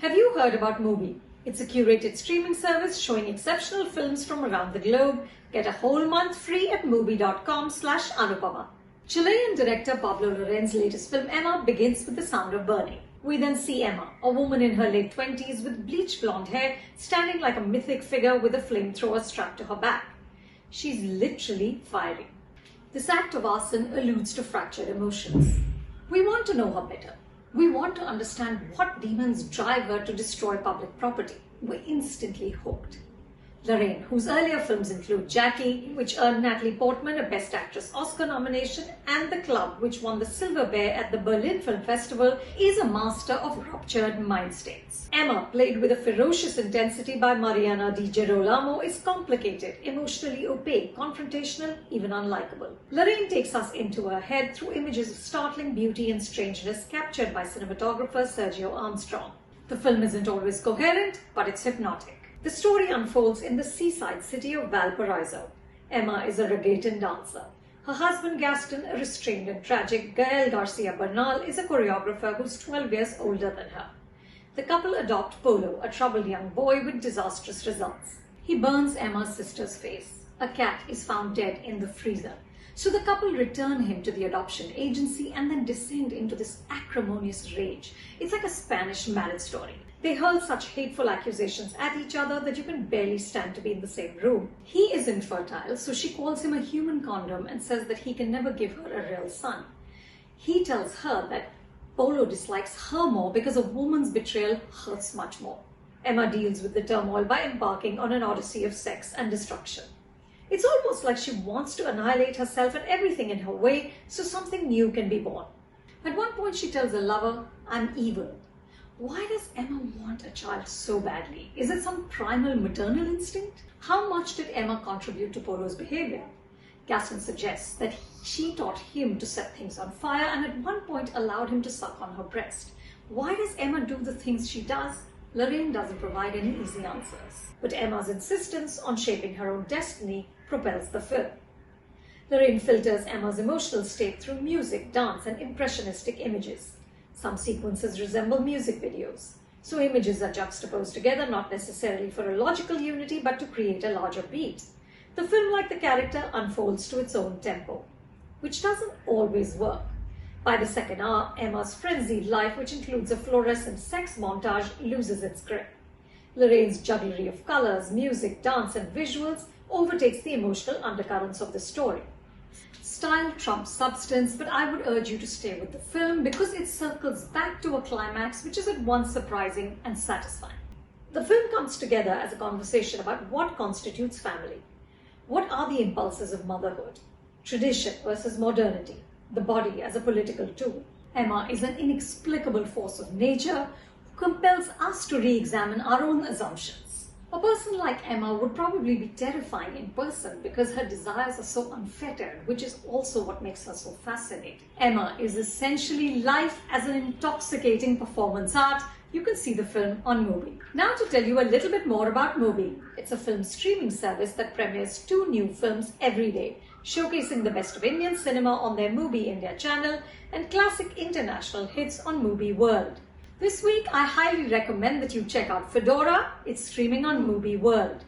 Have you heard about Mubi? It's a curated streaming service showing exceptional films from around the globe. Get a whole month free at mubi.com/Anupama. Chilean director Pablo Larraín's latest film Emma begins with the sound of burning. We then see Emma, a woman in her late 20s with bleached blonde hair, standing like a mythic figure with a flamethrower strapped to her back. She's literally firing. This act of arson alludes to fractured emotions. We want to know her better. We want to understand what demons drive her to destroy public property. We're instantly hooked. Larraín, whose earlier films include Jackie, which earned Natalie Portman a Best Actress Oscar nomination, and The Club, which won the Silver Bear at the Berlin Film Festival, is a master of ruptured mind states. Emma, played with a ferocious intensity by Mariana Di Girolamo, is complicated, emotionally opaque, confrontational, even unlikable. Larraín takes us into her head through images of startling beauty and strangeness captured by cinematographer Sergio Armstrong. The film isn't always coherent, but it's hypnotic. The story unfolds in the seaside city of Valparaiso. Emma is a reggaeton dancer. Her husband Gaston, a restrained and tragic Gael Garcia Bernal, is a choreographer who's 12 years older than her. The couple adopt Polo, a troubled young boy with disastrous results. He burns Emma's sister's face. A cat is found dead in the freezer. So the couple return him to the adoption agency and then descend into this acrimonious rage. It's like a Spanish marriage story. They hurl such hateful accusations at each other that you can barely stand to be in the same room. He is infertile, so she calls him a human condom and says that he can never give her a real son. He tells her that Polo dislikes her more because a woman's betrayal hurts much more. Emma deals with the turmoil by embarking on an odyssey of sex and destruction. It's almost like she wants to annihilate herself and everything in her way so something new can be born. At one point she tells her lover, "I'm evil." Why does Emma want a child so badly? Is it some primal maternal instinct? How much did Emma contribute to Polo's behavior? Gaston suggests that she taught him to set things on fire and at one point allowed him to suck on her breast. Why does Emma do the things she does? Larraín doesn't provide any easy answers. But Emma's insistence on shaping her own destiny propels the film. Larraín filters Emma's emotional state through music, dance, and impressionistic images. Some sequences resemble music videos, so images are juxtaposed together not necessarily for a logical unity but to create a larger beat. The film, like the character, unfolds to its own tempo, which doesn't always work. By the second hour, Emma's frenzied life, which includes a fluorescent sex montage, loses its grip. Larraín's jugglery of colors, music, dance, and visuals overtakes the emotional undercurrents of the story. Style trumps substance, but I would urge you to stay with the film because it circles back to a climax which is at once surprising and satisfying. The film comes together as a conversation about what constitutes family. What are the impulses of motherhood? Tradition versus modernity. The body as a political tool. Emma is an inexplicable force of nature who compels us to re-examine our own assumptions. A person like Emma would probably be terrifying in person because her desires are so unfettered, which is also what makes her so fascinating. Emma is essentially life as an intoxicating performance art. You can see the film on Mubi. Now to tell you a little bit more about Mubi. It's a film streaming service that premieres 2 new films every day, showcasing the best of Indian cinema on their Mubi India channel and classic international hits on Mubi World. This week, I highly recommend that you check out Fedora. It's streaming on Mubi World.